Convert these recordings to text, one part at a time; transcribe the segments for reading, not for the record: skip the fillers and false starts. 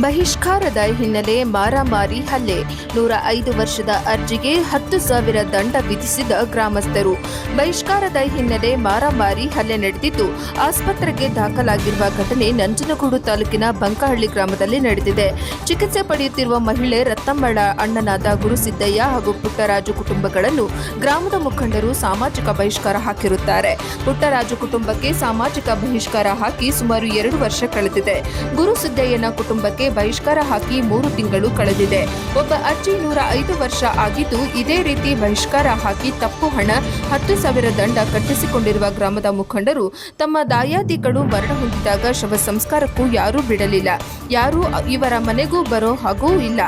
ಬಹಿಷ್ಕಾರದ ಹಿನ್ನೆಲೆ ಮಾರಾಮಾರಿ ಹಲ್ಲೆ 105 ವರ್ಷದ ಅರ್ಜಿಗೆ 10,000 ದಂಡ ವಿಧಿಸಿದ ಗ್ರಾಮಸ್ಥರು. ಬಹಿಷ್ಕಾರದ ಹಿನ್ನೆಲೆ ಮಾರಾಮಾರಿ ಹಲ್ಲೆ ನಡೆದಿದ್ದು ಆಸ್ಪತ್ರೆಗೆ ದಾಖಲಾಗಿರುವ ಘಟನೆ ನಂಜನಗೂಡು ತಾಲೂಕಿನ ಬಂಕಹಳ್ಳಿ ಗ್ರಾಮದಲ್ಲಿ ನಡೆದಿದೆ. ಚಿಕಿತ್ಸೆ ಪಡೆಯುತ್ತಿರುವ ಮಹಿಳೆ ರತ್ತಮ್ಮಳ ಅಣ್ಣನಾದ ಗುರುಸಿದ್ದಯ್ಯ ಹಾಗೂ ಪುಟ್ಟರಾಜು ಕುಟುಂಬಗಳನ್ನು ಗ್ರಾಮದ ಮುಖಂಡರು ಸಾಮಾಜಿಕ ಬಹಿಷ್ಕಾರ ಹಾಕಿರುತ್ತಾರೆ. ಪುಟ್ಟರಾಜು ಕುಟುಂಬಕ್ಕೆ ಸಾಮಾಜಿಕ ಬಹಿಷ್ಕಾರ ಹಾಕಿ ಸುಮಾರು 2 ವರ್ಷ ಕಳೆದಿದೆ. ಗುರುಸಿದ್ದಯ್ಯನ ಕುಟುಂಬಕ್ಕೆ ಬಹಿಷ್ಕಾರ ಹಾಕಿ 3 ತಿಂಗಳು ಕಳೆದಿದೆ. ಒಬ್ಬ ಅರ್ಜಿ 105 ವರ್ಷ ಆಗಿದ್ದು ಇದೇ ರೀತಿ ಬಹಿಷ್ಕಾರ ಹಾಕಿ ತಪ್ಪು ಹಣ 10,000 ದಂಡ ಕಟ್ಟಿಸಿಕೊಂಡಿರುವ ಗ್ರಾಮದ ಮುಖಂಡರು ತಮ್ಮ ದಾಯಾದಿಗಳು ಮರಣ ಹೊಂದಿದಾಗ ಶವ ಸಂಸ್ಕಾರಕ್ಕೂ ಯಾರೂ ಬಿಡಲಿಲ್ಲ. ಯಾರೂ ಇವರ ಮನೆಗೂ ಬರೋ ಹಾಗೂ ಇಲ್ಲ.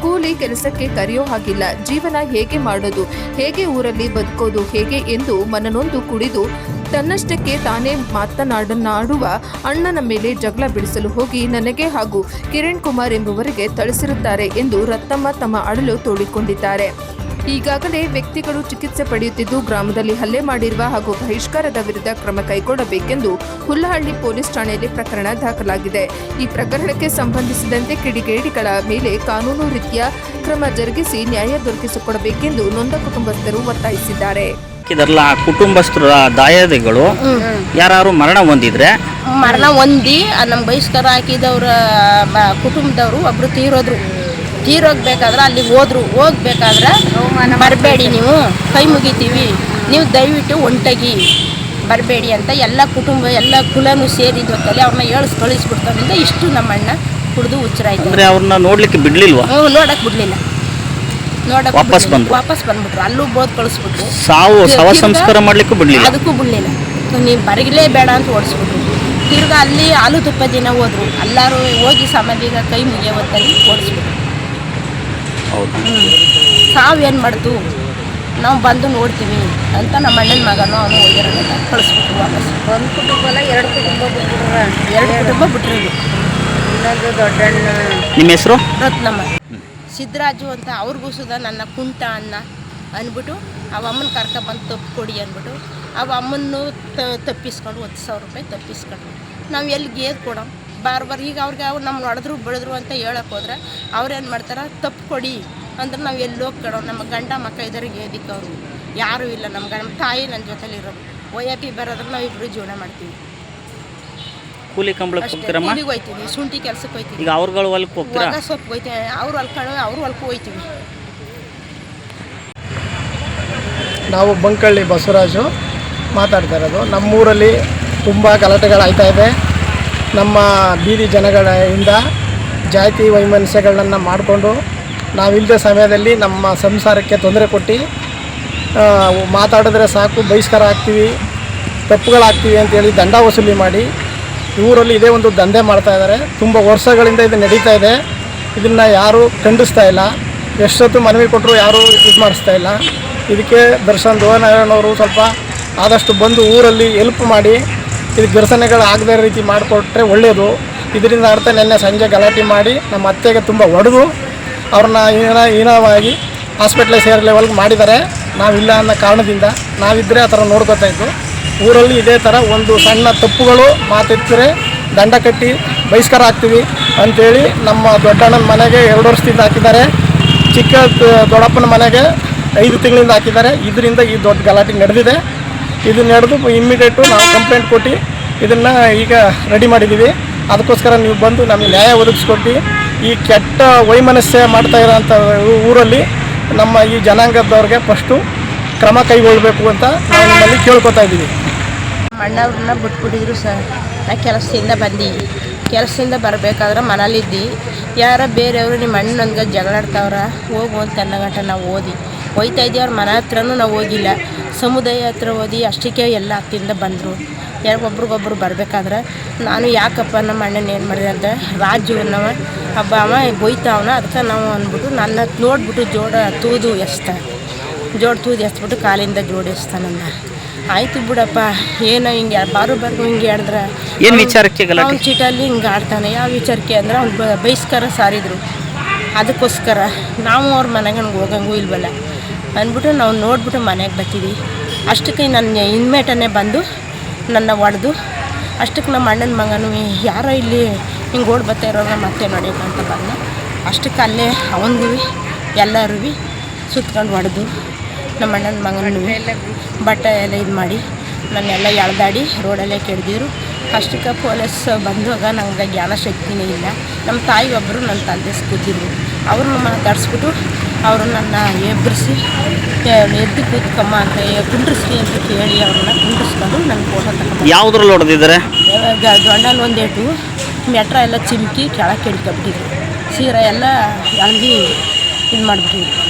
ಕೂಲಿ ಕೆಲಸಕ್ಕೆ ಕರೆಯೋ ಹಾಗಿಲ್ಲ. ಜೀವನ ಹೇಗೆ ಮಾಡೋದು, ಹೇಗೆ ಊರಲ್ಲಿ ಬದುಕೋದು ಹೇಗೆ ಎಂದು ಮನನೊಂದು ಕುಡಿದು ತನ್ನಷ್ಟಕ್ಕೆ ತಾನೇ ಮಾತನಾಡುವ ಅಣ್ಣನ ಮೇಲೆ ಜಗಳ ಬಿಡಿಸಲು ಹೋಗಿ ನನಗೆ ಹಾಗೂ ಕಿರಣ್ ಕುಮಾರ್ ಎಂಬುವರಿಗೆ ಥಳಿಸಿರುತ್ತಾರೆ ಎಂದು ರತ್ತಮ್ಮ ತಮ್ಮ ಅಳಲು ತೋಡಿಕೊಂಡಿದ್ದಾರೆ. ಈಗಾಗಲೇ ವ್ಯಕ್ತಿಗಳು ಚಿಕಿತ್ಸೆ ಪಡೆಯುತ್ತಿದ್ದು ಗ್ರಾಮದಲ್ಲಿ ಹಲ್ಲೆ ಮಾಡಿರುವ ಹಾಗೂ ಬಹಿಷ್ಕಾರದ ವಿರುದ್ಧ ಕ್ರಮ ಕೈಗೊಳ್ಳಬೇಕೆಂದು ಹುಲ್ಲಹಳ್ಳಿ ಪೊಲೀಸ್ ಠಾಣೆಯಲ್ಲಿ ಪ್ರಕರಣ ದಾಖಲಾಗಿದೆ. ಈ ಪ್ರಕರಣಕ್ಕೆ ಸಂಬಂಧಿಸಿದಂತೆ ಕಿಡಿಗೇಡಿಗಳ ಮೇಲೆ ಕಾನೂನು ರೀತಿಯ ಕ್ರಮ ಜರುಗಿಸಿ ನ್ಯಾಯ ದೊರಕಿಸಿಕೊಡಬೇಕೆಂದು ನೊಂದ ಕುಟುಂಬಸ್ಥರು ಒತ್ತಾಯಿಸಿದ್ದಾರೆ. ಇದರಲ್ಲ ಕುಟುಂಬಸ್ಥರ ದಾಯಾದಿಗಳು ಯಾರು ಮರಣ ಹೊಂದಿ ನಮ್ಮ ಬಹಿಷ್ಕಾರ ಹಾಕಿದವ್ರ ಕುಟುಂಬದವರು ಒಬ್ರು ತೀರೋಗ್ಬೇಕಾದ್ರೆ ಅಲ್ಲಿಗೆ ಹೋಗ್ಬೇಕಾದ್ರೆ ಬರಬೇಡಿ, ನೀವು ಕೈ ಮುಗಿತೀವಿ, ನೀವು ದಯವಿಟ್ಟು ಒಂಟಾಗಿ ಬರಬೇಡಿ ಅಂತ ಎಲ್ಲ ಕುಟುಂಬ ಎಲ್ಲ ಕುಲನೂ ಸೇರಿದ್ದು ಹೊತ್ತಲ್ಲಿ ಅವ್ರನ್ನ ಕಳಿಸ್ಬಿಡ್ತಾರಿಂದ ಇಷ್ಟು ನಮ್ಮ ಅಣ್ಣ ಕುಡಿದು ಹುಚ್ಚರಾಯ್ತು. ಅವ್ರನ್ನ ನೋಡ್ಲಿಕ್ಕೆ ಬಿಡ್ಲಿಲ್ವಾ? ನೋಡಕ್ ಬಿಡ್ಲಿಲ್ಲ. ವಾಪಸ್ ಬಂದ್ಬಿಟ್ರು. ಅಲ್ಲೂ ಬೋದ್ ಕಳಿಸ್ಬಿಟ್ರು. ಶವ ಸಂಸ್ಕಾರ ಮಾಡ್ಲಿಕ್ಕೂ ಬಿಡ್ಲಿಲ್ಲ. ಅದಕ್ಕೂ ಬಿಡ್ಲಿಲ್ಲ. ನೀವು ಬರಗಲೇ ಬೇಡ ಅಂತ ಓಡಿಸ್ಬಿಟ್ರು. ತಿರ್ಗಾ ಅಲ್ಲಿ ಹಾಲು ತುಪ್ಪ ದಿನ ಹೋದ್ರು. ಎಲ್ಲರೂ ಹೋಗಿ ಸಮಾಧಿಗ ಕೈ ಮುಗಿಯೋ ಹೊತ್ತಲ್ಲಿ ಓಡಿಸ್ಬಿಟ್ರು. ಸಾವೇನು ಮಾಡ್ತು, ನಾವು ಬಂದು ನೋಡ್ತೀವಿ ಅಂತ ನಮ್ಮ ಅಣ್ಣನ ಮಗನೂ ಅವನು ಹೋಗಿರೋದಲ್ಲ ಕಳಿಸ್ಬಿಟ್ರು ವಾಪಸ್. ಒಂದು ಕುಟುಂಬ ಅಲ್ಲ, 2 ಕುಟುಂಬ ಬಿಟ್ಟಿದ್ರು. 2 ಕುಟುಂಬ ಬಿಟ್ಟಿರೋದು. ಇನ್ನೊಂದು ದೊಡ್ಡಣ್ಣ, ನಿಮ್ಮ ಹೆಸರು ರತ್ನಮ್ಮ, ಸಿದ್ದರಾಜು ಅಂತ ಅವ್ರಿಗೂ ಸುಧಾ ನನ್ನ ಕುಂಟ ಅಣ್ಣ ಅಂದ್ಬಿಟ್ಟು ಅವ ಅಮ್ಮನ ಕರ್ಕೊಬಂದು ತಪ್ಪು ಕೊಡಿ ಅಂದ್ಬಿಟ್ಟು ಅವ ಅಮ್ಮನ್ನು ತಪ್ಪಿಸ್ಕೊಂಡು 10,000 ರೂಪಾಯಿ ತಪ್ಪಿಸ್ಕೊಂಡು ನಾವು ಎಲ್ಲಿ ಗೇದು ಕೊಡೋ ಬಾರ್ ಈಗ ಅವ್ರಿಗೆ ಅವ್ರು ನಮ್ಮನ್ನು ಹೊಡೆದ್ರು ಬೆಳೆದ್ರು ಅಂತ ಹೇಳಕ್ಕೆ ಹೋದ್ರೆ ಅವ್ರೇನು ಮಾಡ್ತಾರೆ, ತಪ್ಪು ಕೊಡಿ ಅಂದ್ರೆ ನಾವು ಎಲ್ಲಿ ಹೋಗ್ಕೊಡೋ. ನಮ್ಮ ಗಂಡ ಮಕ್ಕ ಇದ್ದಾರೆ ಗೇದಿಕ್ಕೆ ಅವರು ಯಾರೂ ಇಲ್ಲ. ನಮ್ಮ ತಾಯಿ ನನ್ನ ಜೊತೆಲಿರೋರು OAP ಬರೋದ್ರೆ ನಾವು ಇಬ್ಬರು ಜೀವನ ಮಾಡ್ತೀವಿ. ಕೂಲಿ ಕಂಬಳಕ್ಕೆ ಹೋಗ್ತೀರಮ್ಮ? ಕೂಲಿಗೆ ಹೋಗ್ತೀವಿ, ಶುಂಠಿ ಕೆಲಸಕ್ಕೆ ಹೋಗ್ತೀವಿ, ಈಗ ಅವ್ರುಗಳು ಹೊಲಕ್ಕೆ ಹೋಗ್ತೀರಾ? ಸೊಪ್ಪು ಹೋಗ್ತೀವಿ, ಅವ್ರು ಹೊಲಕ್ಕೂ ಹೋಗ್ತೀವಿ. ನಾವು ಬಂಕಹಳ್ಳಿ ಬಸವರಾಜು ಮಾತಾಡ್ತಾ ಇರೋದು. ನಮ್ಮೂರಲ್ಲಿ ತುಂಬ ಗಲಾಟೆಗಳಾಗ್ತಾ ಇದೆ. ನಮ್ಮ ಬೀದಿ ಜನಗಳಿಂದ ಜಾತಿ ವೈಮನಸ್ಯಗಳನ್ನ ಮಾಡಿಕೊಂಡು ನಾವಿಲ್ಲದ ಸಮಯದಲ್ಲಿ ನಮ್ಮ ಸಂಸಾರಕ್ಕೆ ತೊಂದರೆ ಕೊಟ್ಟು ಮಾತಾಡಿದ್ರೆ ಸಾಕು ಬಹಿಷ್ಕಾರ ಆಗ್ತೀವಿ, ತಪ್ಪುಗಳಾಗ್ತೀವಿ ಅಂತೇಳಿ ದಂಡ ವಸೂಲಿ ಮಾಡಿ ಊರಲ್ಲಿ ಇದೇ ಒಂದು ದಂಧೆ ಮಾಡ್ತಾ ಇದ್ದಾರೆ. ತುಂಬ ವರ್ಷಗಳಿಂದ ಇದು ನಡೀತಾ ಇದೆ. ಇದನ್ನು ಯಾರೂ ಖಂಡಿಸ್ತಾ ಇಲ್ಲ. ಎಷ್ಟೊತ್ತು ಮನವಿ ಕೊಟ್ಟರು ಯಾರೂ ಇದು ಮಾಡಿಸ್ತಾ ಇಲ್ಲ. ಇದಕ್ಕೆ ದರ್ಶನ್ ಧ್ರುವನಾರಾಯಣವರು ಸ್ವಲ್ಪ ಆದಷ್ಟು ಬಂದು ಊರಲ್ಲಿ ಹೆಲ್ಪ್ ಮಾಡಿ ಇದು ಘರ್ಷಣೆಗಳು ಆಗದೇ ರೀತಿ ಮಾಡಿಕೊಟ್ರೆ ಒಳ್ಳೆಯದು. ಇದರಿಂದ ಅರ್ಥ ನೆನ್ನೆ ಸಂಜೆ ಗಲಾಟೆ ಮಾಡಿ ನಮ್ಮ ಅತ್ತೆಗೆ ತುಂಬ ಹೊಡೆದು ಅವ್ರನ್ನ ಹೀನವಾಗಿ ಹಾಸ್ಪಿಟ್ಲಿಗೆ ಸೇರೋ ಲೆವೆಲ್ಗೆ ಮಾಡಿದ್ದಾರೆ. ನಾವಿಲ್ಲ ಅನ್ನೋ ಕಾರಣದಿಂದ ನಾವಿದ್ದರೆ ಆ ಥರ ನೋಡ್ಕೋತಾ ಇದ್ದು. ಊರಲ್ಲಿ ಇದೇ ಥರ ಒಂದು ಸಣ್ಣ ತಪ್ಪುಗಳು ಮಾತೆತ್ತಿದ್ರೆ ದಂಡ ಕಟ್ಟಿ ಬಹಿಷ್ಕಾರ ಹಾಕ್ತೀವಿ ಅಂಥೇಳಿ ನಮ್ಮ ದೊಡ್ಡಣ್ಣನ ಮನೆಗೆ 2 ವರ್ಷದಿಂದ ಹಾಕಿದ್ದಾರೆ. ಚಿಕ್ಕ ದೊಡ್ಡಪ್ಪನ ಮನೆಗೆ 5 ತಿಂಗಳಿಂದ ಹಾಕಿದ್ದಾರೆ. ಇದರಿಂದ ಈ ದೊಡ್ಡ ಗಲಾಟೆ ನಡೆದಿದೆ. ಇದು ನಡೆದು ಇಮ್ಮಿಡಿಯೇಟು ನಾವು ಕಂಪ್ಲೇಂಟ್ ಕೊಟ್ಟು ಇದನ್ನು ಈಗ ರೆಡಿ ಮಾಡಿದ್ದೀವಿ. ಅದಕ್ಕೋಸ್ಕರ ನೀವು ಬಂದು ನಮಗೆ ನ್ಯಾಯ ಒದಗಿಸ್ಕೊಟ್ಟು ಈ ಕೆಟ್ಟ ವೈಮನಸ್ಯ ಮಾಡ್ತಾ ಇರೋಂಥ ಊರಲ್ಲಿ ನಮ್ಮ ಈ ಜನಾಂಗದವ್ರಿಗೆ ಫಸ್ಟು ಕ್ರಮ ಕೈಗೊಳ್ಳಬೇಕು ಅಂತ ನಾವು ನಿಮ್ಮಲ್ಲಿ ಕೇಳ್ಕೊತಾ ಇದ್ದೀವಿ. ಅಣ್ಣವ್ರನ್ನ ಬಿಟ್ಬಿಟ್ಟಿದ್ರು ಸರ್. ನಾ ಕೆಲಸದಿಂದ ಬರಬೇಕಾದ್ರೆ ಮನೇಲಿದ್ದು ಯಾರೋ ಬೇರೆಯವರು ನಿಮ್ಮ ಅಣ್ಣನಂಗೆ ಜಗಳಾಡ್ತಾವ್ರ ಹೋಗು ಅಂತ ಅನ್ನಗಂಟ ನಾವು ಹೋಯ್ತಾ ಇದ್ದೀವಿ. ಅವ್ರ ಮನೆ ಹತ್ರನೂ ನಾವು ಹೋಗಿಲ್ಲ. ಸಮುದಾಯ ಹತ್ರ ಓದಿ ಅಷ್ಟಕ್ಕೆ ಎಲ್ಲ ಹತ್ತಿಂದ ಬಂದರು. ಒಬ್ರಿಗೊಬ್ರು ಬರಬೇಕಾದ್ರೆ ನಾನು ಯಾಕಪ್ಪ ನಮ್ಮ ಅಣ್ಣನ ಏನು ಮಾಡಿದೆ ಅಂತ ರಾಜು ಅನ್ನವ ಅವ ಬೊಯ್ತಾವನ. ಅದಕ್ಕೆ ನಾವು ಅಂದ್ಬಿಟ್ಟು ನನ್ನ ನೋಡ್ಬಿಟ್ಟು ಜೋಡ ತೂದು ಎಸ್ಬಿಟ್ಟು ಕಾಲಿಂದ ಜೋಡಿಸ್ತಾನಂದ. ಆಯಿತು ಬಿಡಪ್ಪ, ಏನೋ ಹಿಂಗೆ ಬಾರು ಹಿಂಗೆ ಹೇಳಿದ್ರೆ ಏನು ವಿಚಾರಕ್ಕೆ ಅವ್ನು ಚೀಟಲ್ಲಿ ಹಿಂಗೆ ಆಡ್ತಾನೆ. ಯಾವ ವಿಚಾರಕ್ಕೆ ಅಂದರೆ ಅವ್ನು ಬಹಿಷ್ಕಾರ ಸಾರಿದ್ರು. ಅದಕ್ಕೋಸ್ಕರ ನಾವು ಅವ್ರ ಮನೆಗೆ ಹೋಗಂಗೂ ಇಲ್ವಲ್ಲ ಅಂದ್ಬಿಟ್ಟು ನಾವು ನೋಡ್ಬಿಟ್ಟು ಮನೆಗೆ ಬರ್ತೀವಿ. ಅಷ್ಟಕ್ಕೆ ನನ್ನ ಇನ್ಮೇಟನ್ನೇ ಬಂದು ನನ್ನ ಹೊಡೆದು ಅಷ್ಟಕ್ಕೆ ನಮ್ಮ ಅಣ್ಣನ ಮಗನೂ ಯಾರೋ ಇಲ್ಲಿ ಹಿಂಗೆ ಓಡ್ ಬರ್ತಾ ಇರೋವಾಗ ಮತ್ತೆ ನೋಡ್ಯಕ್ಕೆ ಅಂತ ಬಂದ. ಅಷ್ಟಕ್ಕೆ ಅಲ್ಲೇ ಅವನಿಗೂ ಎಲ್ಲರೂ ಸುತ್ಕೊಂಡು ಹೊಡೆದು ನಮ್ಮ ಅಣ್ಣನ ಮಗನೂ ಬಟ್ಟೆ ಎಲ್ಲ ಇದು ಮಾಡಿ ನನ್ನೆಲ್ಲ ಎಳ್ದಾಡಿ ರೋಡಲ್ಲೇ ಕೆಡ್ದಿದ್ರು. ಅಷ್ಟಕ್ಕೆ ಪೊಲೀಸ್ ಬಂದಾಗ ನಂಗೆ ಜ್ಞಾನ ಶಕ್ತಿನೇ ಇಲ್ಲ. ನಮ್ಮ ತಾಯಿ ಒಬ್ಬರು ನನ್ನ ತಂದೆ ಕೂತಿದ್ರು, ಅವ್ರನ್ನ ಮಾತಾಡಿಸ್ಬಿಟ್ಟು ಅವರು ನನ್ನ ಎಬ್ಬರಿಸಿ ಎದ್ದು ಕೂತ್ಕಮ್ಮ ಅಂತ ಕುಂಡ್ರಿಸಿ ಅಂತ ಕೇಳಿ ಅವ್ರನ್ನ ಕುಂಡ್ರಿಸ್ಕೊಂಡು ನನ್ನ ಫೋಟೋ ತಗೊಂಡು ಯಾವುದ್ರಲ್ಲಿ ಹೊಡೆದಿದ್ದಾರೆ? ದೊಣ್ಣಲ್ಲಿ ಒಂದೇಟು, ಮೆಟ್ರ ಎಲ್ಲ ಚಿಮ್ಕಿ ಕೆಳಗೆ ಕೆಡ್ಕೊಬಿಟ್ಟಿದ್ರು, ಸೀರೆ ಎಲ್ಲ ಎಳ್ದು ಇದು ಮಾಡಿಬಿಟ್ಟಿದ್ರು.